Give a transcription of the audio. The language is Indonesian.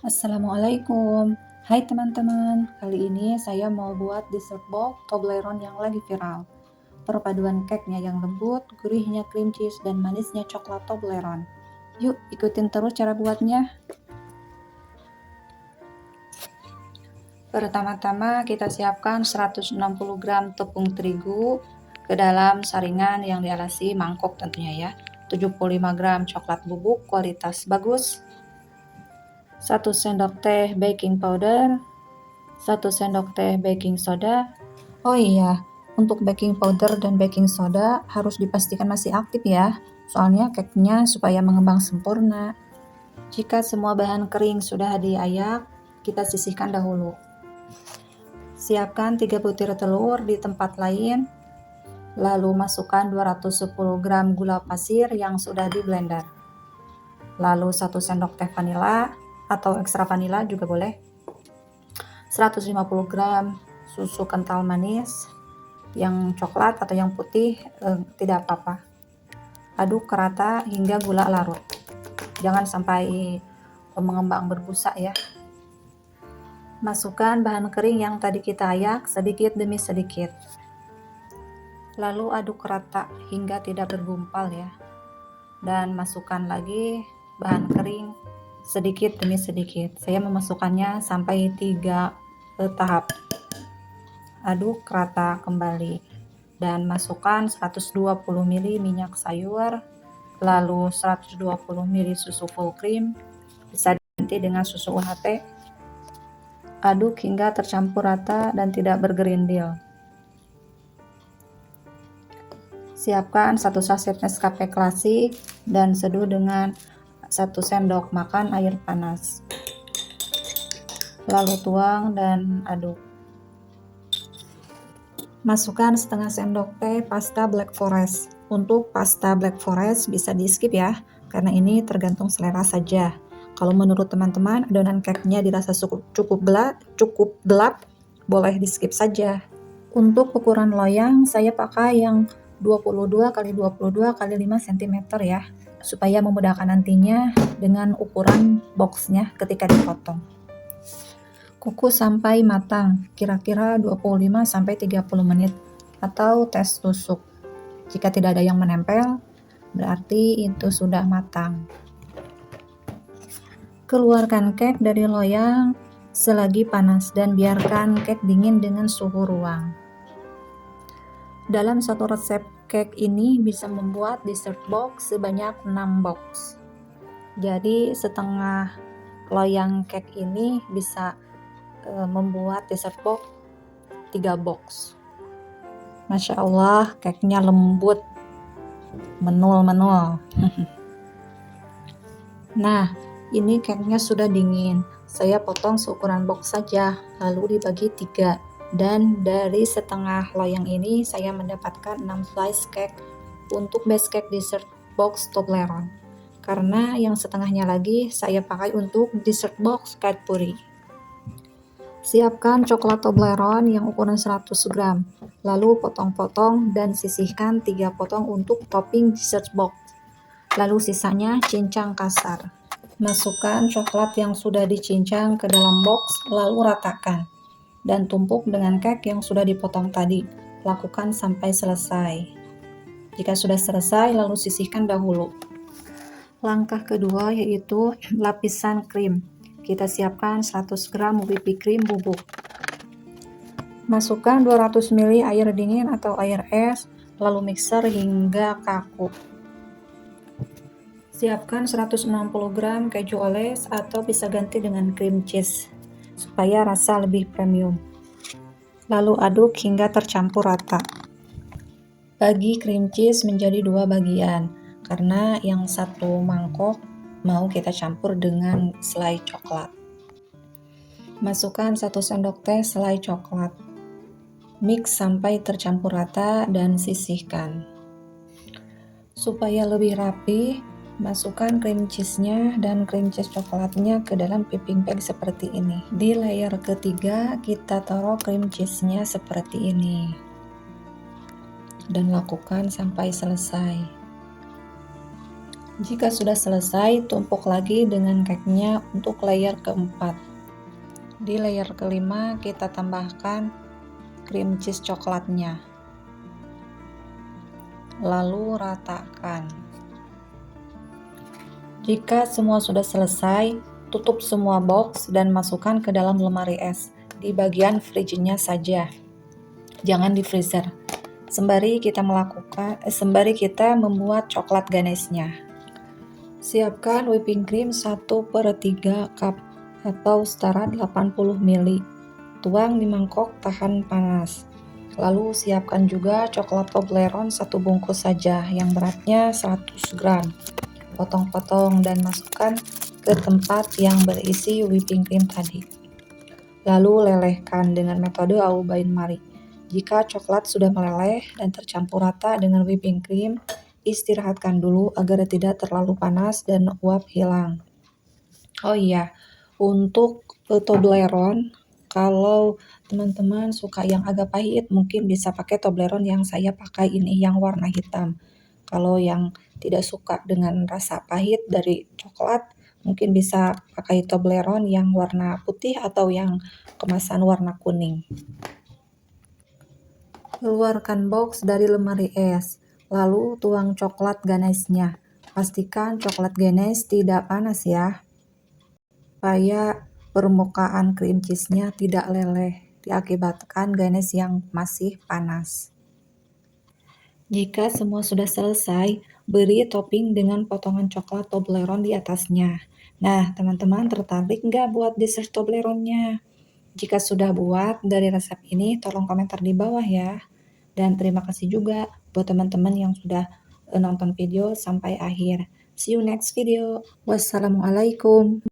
Assalamualaikum. Hai teman-teman, kali ini saya mau buat dessert box Toblerone yang lagi viral. Perpaduan cake-nya yang lembut, gurihnya cream cheese, dan manisnya coklat Toblerone. Yuk ikutin terus cara buatnya. Pertama-tama kita siapkan 160 gram tepung terigu ke dalam saringan yang dialasi mangkok tentunya ya. 75 gram coklat bubuk kualitas bagus, 1 sendok teh baking powder, 1 sendok teh baking soda. Oh iya, untuk baking powder dan baking soda harus dipastikan masih aktif ya, soalnya cake-nya supaya mengembang sempurna. Jika semua bahan kering sudah diayak, kita sisihkan dahulu. Siapkan 3 butir telur di tempat lain, lalu masukkan 210 gram gula pasir yang sudah di blender. Lalu 1 sendok teh vanila atau ekstra vanila juga boleh. 150 gram susu kental manis, yang coklat atau yang putih tidak apa-apa. Aduk rata hingga gula larut. Jangan sampai mengembang berbusa ya. Masukkan bahan kering yang tadi kita ayak sedikit demi sedikit. Lalu aduk rata hingga tidak bergumpal ya. Dan masukkan lagi bahan kering sedikit demi sedikit. Saya memasukkannya sampai 3 tahap. Aduk rata kembali dan masukkan 120 ml minyak sayur, lalu 120 ml susu full cream, bisa diganti dengan susu UHT. Aduk hingga tercampur rata dan tidak bergerindil. Siapkan 1 saset Nescafe klasik dan seduh dengan 1 sendok makan air panas. Lalu tuang dan aduk. Masukkan setengah sendok teh pasta Black Forest. Untuk pasta Black Forest bisa di skip ya, karena ini tergantung selera saja. Kalau menurut teman-teman adonan cake-nya dirasa cukup gelap, boleh di skip saja. Untuk ukuran loyang saya pakai yang 22 x 22 x 5 cm ya, supaya memudahkan nantinya dengan ukuran boxnya ketika dipotong. Kukus sampai matang, kira-kira 25-30 menit atau tes tusuk. Jika tidak ada yang menempel, berarti itu sudah matang. Keluarkan cake dari loyang selagi panas dan biarkan cake dingin dengan suhu ruang. Dalam satu resep cake ini bisa membuat dessert box sebanyak 6 box. Jadi setengah loyang cake ini bisa membuat dessert box 3 box. Masya Allah, cake-nya lembut, menul. Nah, ini cake-nya sudah dingin. Saya potong seukuran box saja, lalu dibagi 3. Dan dari setengah loyang ini saya mendapatkan 6 slice cake untuk base cake dessert box Toblerone. Karena yang setengahnya lagi saya pakai untuk dessert box Cadbury. Siapkan coklat Toblerone yang ukuran 100 gram, lalu potong-potong dan sisihkan 3 potong untuk topping dessert box. Lalu sisanya cincang kasar. Masukkan coklat yang sudah dicincang ke dalam box, lalu ratakan. Dan tumpuk dengan cake yang sudah dipotong tadi. Lakukan sampai selesai. Jika sudah selesai, lalu sisihkan dahulu. Langkah kedua yaitu lapisan krim. Kita siapkan 100 gram whipping cream bubuk. Masukkan 200 ml air dingin atau air es, lalu mixer hingga kaku. Siapkan 160 gram keju oles atau bisa ganti dengan cream cheese, supaya rasa lebih premium. Lalu aduk hingga tercampur rata. Bagi cream cheese menjadi 2 bagian, karena yang satu mangkok mau kita campur dengan selai coklat. Masukkan 1 sendok teh selai coklat. Mix sampai tercampur rata dan sisihkan. Supaya lebih rapi, masukkan cream cheese-nya dan cream cheese coklatnya ke dalam piping bag seperti ini. Di layer ketiga kita taruh cream cheese-nya seperti ini. Dan lakukan sampai selesai. Jika sudah selesai, tumpuk lagi dengan cake-nya untuk layer keempat. Di layer kelima kita tambahkan cream cheese coklatnya. Lalu ratakan. Jika semua sudah selesai, tutup semua box dan masukkan ke dalam lemari es. Di bagian fridge-nya saja. Jangan di freezer. Sembari kita membuat coklat ganesnya. Siapkan whipping cream 1/3 cup atau setara 80 ml. Tuang di mangkok tahan panas. Lalu siapkan juga coklat Toblerone 1 bungkus saja yang beratnya 100 gram. Potong-potong dan masukkan ke tempat yang berisi whipping cream tadi. Lalu lelehkan dengan metode Au Bain Marie. Jika coklat sudah meleleh dan tercampur rata dengan whipping cream, istirahatkan dulu agar tidak terlalu panas dan uap hilang. Oh iya, untuk Toblerone, kalau teman-teman suka yang agak pahit, mungkin bisa pakai Toblerone yang saya pakai ini yang warna hitam. Kalau yang tidak suka dengan rasa pahit dari coklat, mungkin bisa pakai Toblerone yang warna putih atau yang kemasan warna kuning. Keluarkan box dari lemari es, lalu tuang coklat ganesnya. Pastikan coklat ganes tidak panas ya, supaya permukaan cream cheese-nya tidak leleh diakibatkan ganes yang masih panas. Jika semua sudah selesai, beri topping dengan potongan coklat Toblerone di atasnya. Nah, teman-teman tertarik nggak buat dessert Toblerone-nya? Jika sudah buat dari resep ini, tolong komentar di bawah ya. Dan terima kasih juga buat teman-teman yang sudah nonton video sampai akhir. See you next video. Wassalamualaikum.